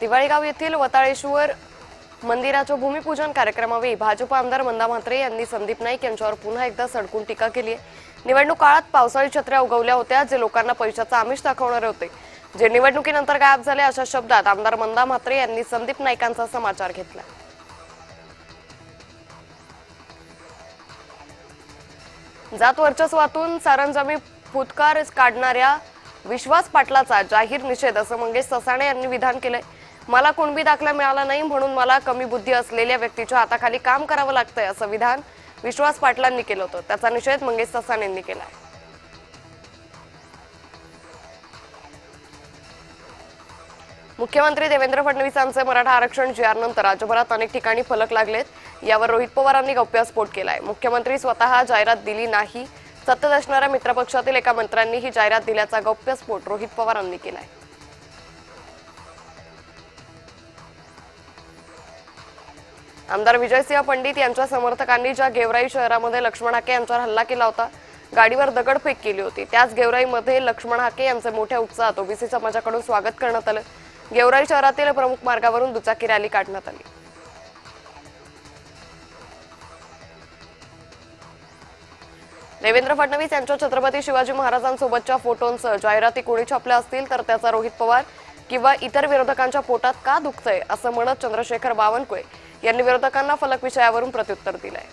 दिवाळीगाव येथील वताळेश्वर मंदिराच्या भूमिपूजन कार्यक्रमावेळी भाजप आमदार मंदा म्हात्रे यांनी संदीप नाईक यांच्यावर पुन्हा एकदा सडकून टीका केली आहे। निवडणूक काळात पावसाळी छत्र्या उगवल्या होत्या, जे लोकांना पैशाचा आमिष दाखवणारे होते, जे निवडणुकीनंतर गायब झाले, अशा शब्दात आमदार मंदा म्हात्रे यांनी संदीप नाईकांचा समाचार घेतला। जात वर्चस्वातून सरंजामी फुटकार काढणाऱ्या विश्वास पाटलाचा जाहीर निषेध असं मंगेश ससाणे यांनी विधान केलंय। मला कुणबी दाखला मिळाला नाही म्हणून मला कमी बुद्धी असलेल्या व्यक्तीच्या हाताखाली काम करावं लागतंय असं विधान विश्वास पाटलांनी केलं होतं। त्याचा निषेध मंगेश ससाणे यांनी केलाय। मुख्यमंत्री देवेंद्र फडणवीसांचे मराठा आरक्षण जी आर नंतर राज्यभरात अनेक ठिकाणी फलक लागलेत। यावर रोहित पवारांनी गौप्यस्फोट केलाय। मुख्यमंत्री स्वतः जाहिरात दिली नाही, सत्तेत असणाऱ्या मित्रपक्षातील एका मंत्र्यांनी ही जाहिरात दिल्याचा गौप्यस्फोट रोहित पवारांनी केलाय। आमदार विजयसिंह पंडित यांच्या समर्थकांनी ज्या गेवराई शहरामध्ये लक्ष्मण हाके यांच्यावर हल्ला केला होता, गाडीवर दगडफेक केली होती, त्याच गेवराईमध्ये लक्ष्मण हाके यांचे मोठ्या उत्साहात ओबीसी समाजाकडून स्वागत करण्यात आलं। गेवराई शहरातील प्रमुख मार्गावरून दुचाकी रॅली काढण्यात आली। देवेंद्र फडणवीस यांच्या छत्रपती शिवाजी महाराजांसोबतच्या फोटोंसह जाहिराती कोणी छापल्या असतील तर त्याचा रोहित पवार किंवा इतर विरोधकांच्या पोटात का दुखतंय असं म्हणत चंद्रशेखर बावनकुळे यांनी विरोधकांना फलक विषयावरून प्रत्युत्तर दिलंय।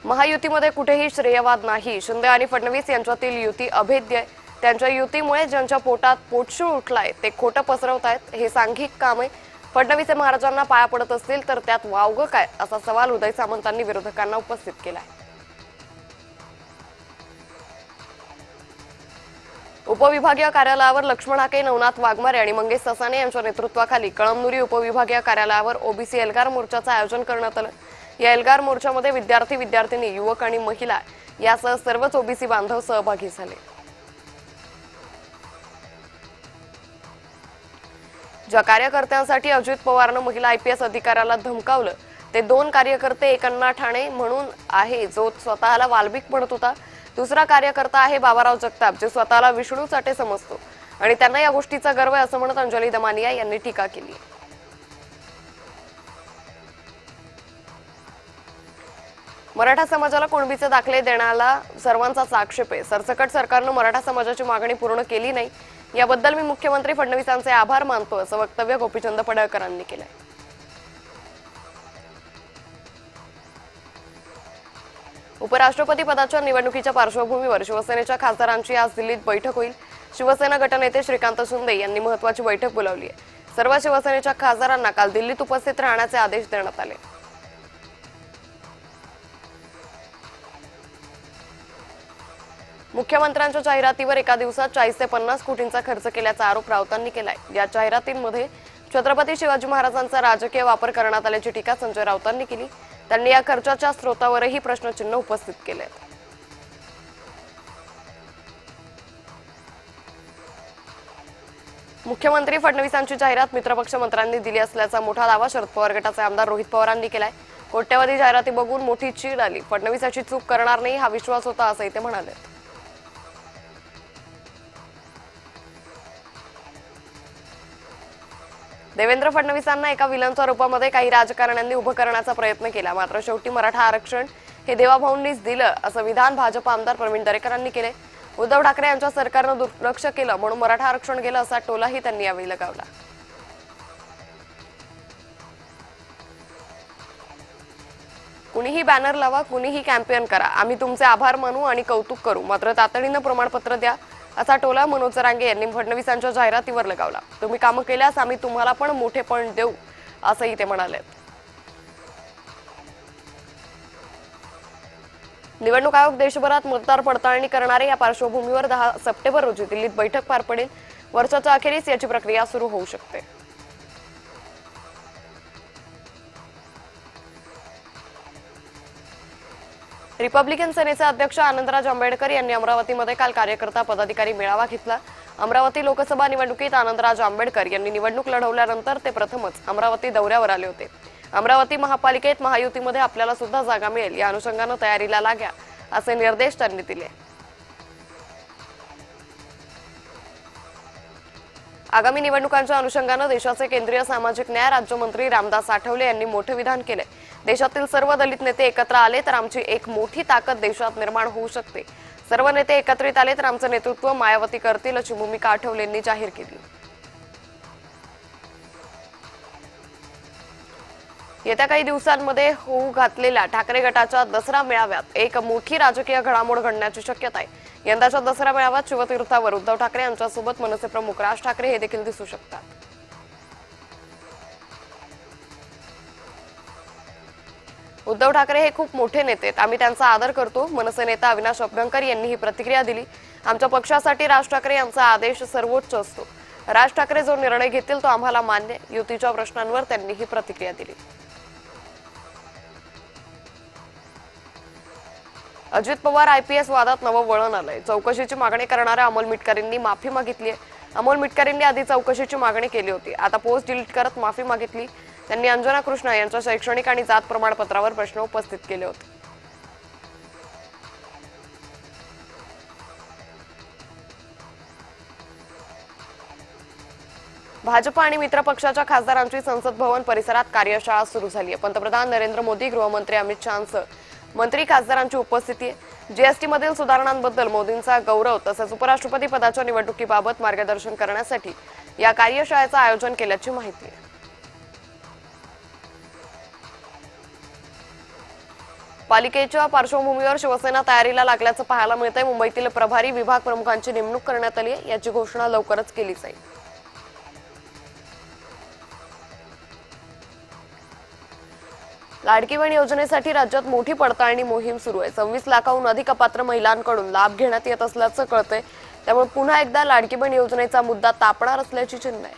महायुतीमध्ये कुठेही श्रेयवाद नाही, शिंदे आणि फडणवीस यांच्यातील युती अभेद्य आहे। त्यांच्या युतीमुळे ज्यांच्या पोटात पोटशूळ उठलाय ते खोटं पसरवतायत, हे सांघिक काम आहे। फडणवीस महाराजांना पाया पडत असतील तर त्यात वावगं काय असा सवाल उदय सामंतांनी विरोधकांना उपस्थित केलाय। उपविभागीय कार्यालयावर लक्ष्मण हाके, नवनाथ वाघमारे आणि मंगेश ससाणे यांच्या नेतृत्वाखाली कळमनुरी उपविभागीय कार्यालयावर ओबीसी एल्गार मोर्चाचं आयोजन करण्यात आलं। या एल्गार मोर्चामध्ये विद्यार्थी, विद्यार्थिनी, युवक आणि महिला यासह सर्वच ओबीसी बांधव सहभागी झाले। ज्या कार्यकर्त्यांसाठी अजित पवारनं महिला आयपीएस अधिकाऱ्याला धमकावलं, ते दोन कार्यकर्ते, एक अण्णा ठाणे म्हणून आहे जो स्वतःला वाल्मिक म्हणत होता, दुसरा कार्यकर्ता आहे बाबाराव जगताप जे स्वतःला विष्णू चाटे समजतो आणि त्यांना या गोष्टीचा गर्व आहे असं म्हणत अंजली दमानिया यांनी टीका केली। मराठा समाजाला कुणबीचे दाखले देण्याला सर्वांचाच आक्षेप आहे। सरसकट सरकारनं मराठा समाजाची मागणी पूर्ण केली नाही, याबद्दल मी मुख्यमंत्री फडणवीसांचे आभार मानतो असं वक्तव्य गोपीचंद पडळकरांनी केलंय। उपराष्ट्रपती पदाच्या निवडणुकीच्या पार्श्वभूमीवर शिवसेनेच्या खासदारांची आज दिल्लीत बैठक होईल। शिवसेना गटनेते श्रीकांत शिंदे यांनी महत्त्वाची बैठक बोलावली आहे। सर्व शिवसेनेच्या खासदारांना काल दिल्लीत उपस्थित राहण्याचे आदेश देण्यात आले। मुख्यमंत्र्यांच्या जाहिरातीवर एका दिवसात 40 ते 50 कोटींचा खर्च केल्याचा आरोप राऊतांनी केलाय। या जाहिरातींमध्ये छत्रपती शिवाजी महाराजांचा राजकीय वापर करण्यात आल्याची टीका संजय राऊतांनी केली। त्यांनी या खर्चाच्या स्रोतावरही प्रश्नचिन्ह उपस्थित केले। मुख्यमंत्री फडणवीसांची जाहिरात मित्रपक्ष मंत्र्यांनी दिली असल्याचा मोठा दावा शरद पवार गटाचे आमदार रोहित पवारांनी केलाय। कोट्यवधी जाहिराती बघून मोठी चीड आली, फडणवीसाची चूक करणार नाही हा विश्वास होता असंही ते म्हणाले। देवेंद्र फडणवीसांना एका विलनच्या रूपामध्ये काही राजकारण्यांनी उभं करण्याचा प्रयत्न केला, मात्र शेवटी मराठा आरक्षण हे देवाभाऊंनीच दिलं असं विधान भाजप आमदार प्रवीण दरेकरांनी केले। उद्धव ठाकरे यांच्या सरकारनं दुर्लक्ष केलं म्हणून मराठा आरक्षण गेलं असा टोलाही त्यांनी यावेळी लगावला। कुणीही बॅनर लावा, कुणीही कॅम्पेन करा, आम्ही तुमचे आभार मानू आणि कौतुक करू, मात्र तातडीनं प्रमाणपत्र द्या असा टोला मनोज रांगे यांनी फडणवीसांच्या जाहिरातीवर लगावला। तुम्ही कामं केल्यास आम्ही तुम्हाला पण मोठेपण देऊ असंही ते म्हणाले। निवडणूक आयोग देशभरात मतदार पडताळणी करणारे या पार्श्वभूमीवर 10 सप्टेंबर रोजी दिल्लीत बैठक पार पडेल। वर्षाच्या अखेरीस याची प्रक्रिया सुरू होऊ शकते। रिपब्लिकन सेनेचे अध्यक्ष आनंदराज आंबेडकर यांनी अमरावतीमध्ये काल कार्यकर्ता पदाधिकारी मेळावा घेतला। अमरावती लोकसभा निवडणुकीत आनंदराज आंबेडकर यांनी निवडणूक लढवल्यानंतर ते प्रथमच अमरावती दौऱ्यावर आले होते। अमरावती महापालिकेत महायुतीमध्ये आपल्याला सुद्धा जागा मिळेल या अनुषंगाने तयारीला लागा असे निर्देश त्यांनी दिले। आगामी निवडणुकांच्या अनुषंगाने देशाचे केंद्रीय सामाजिक न्याय राज्यमंत्री रामदास आठवले यांनी मोठे विधान केले। देशातील सर्व दलित नेते एकत्र आले तर आमची एक मोठी ताकद देशात निर्माण होऊ शकते। सर्व नेते एकत्रित आले तर आमचे नेतृत्व मायावती करतील अशी भूमिका आठवलेंनी जाहीर केली। येत्या काही दिवसांमध्ये होऊ घातलेल्या ठाकरे गटाच्या दसरा मेळाव्यात एक मोठी राजकीय घडामोड घडण्याची शक्यता आहे। यंदाच्या दसरा मेळाव्यात शिवतीर्थावर उद्धव ठाकरे यांच्यासोबत मनसे प्रमुख राज ठाकरे हे देखील दिसू शकतात। उद्धव ठाकरे हे खूप मोठे नेते आहेत, आम्ही त्यांचा आदर करतो। मनसे नेता अविनाश अभ्यंकर यांनी ही प्रतिक्रिया दिली। आमच्या पक्षासाठी राज ठाकरे यांचा आदेश सर्वोच्च असतो। राज ठाकरे जो निर्णय घेतील तो आम्हाला मान्य। युतीच्या प्रश्नांवर त्यांनी ही प्रतिक्रिया दिली। अजित पवार आयपीएस वादात नवं वळण आलंय। चौकशीची मागणी करणाऱ्या अमोल मिटकरींनी माफी मागितली आहे। अमोल मिटकरींनी आधी चौकशीची मागणी केली होती, आता पोस्ट डिलीट करत माफी मागितली। त्यांनी अंजना कृष्णा यांच्या शैक्षणिक आणि जात प्रमाणपत्रावर प्रश्न उपस्थित केले होते। भाजप आणि मित्र पक्षाच्या खासदारांची संसद भवन परिसरात कार्यशाळा सुरू झाली आहे। पंतप्रधान नरेंद्र मोदी, गृहमंत्री अमित शहांसह मंत्री खासदारांची उपस्थिती आहे। जीएसटी मधील सुधारणांबद्दल मोदींचा गौरव तसेच उपराष्ट्रपती पदाच्या निवडणुकीबाबत मार्गदर्शन करण्यासाठी या कार्यशाळेचं आयोजन केल्याची माहिती आहे। पालिकेच्या पार्श्वभूमीवर शिवसेना तयारीला लागल्याचं पाहायला मिळतंय। मुंबईतील प्रभारी विभाग प्रमुखांची नेमणूक करण्यात आली आहे, याची घोषणा लवकरच केली जाईल। लाडकी बहीण योजनेसाठी राज्यात मोठी पडताळणी मोहीम सुरू आहे। 26 लाखाहून अधिक अपात्र महिलांकडून लाभ घेण्यात येत असल्याचं कळतंय। त्यामुळे पुन्हा एकदा लाडकी बहीण योजनेचा मुद्दा तापणार असल्याची चिन्ह आहे।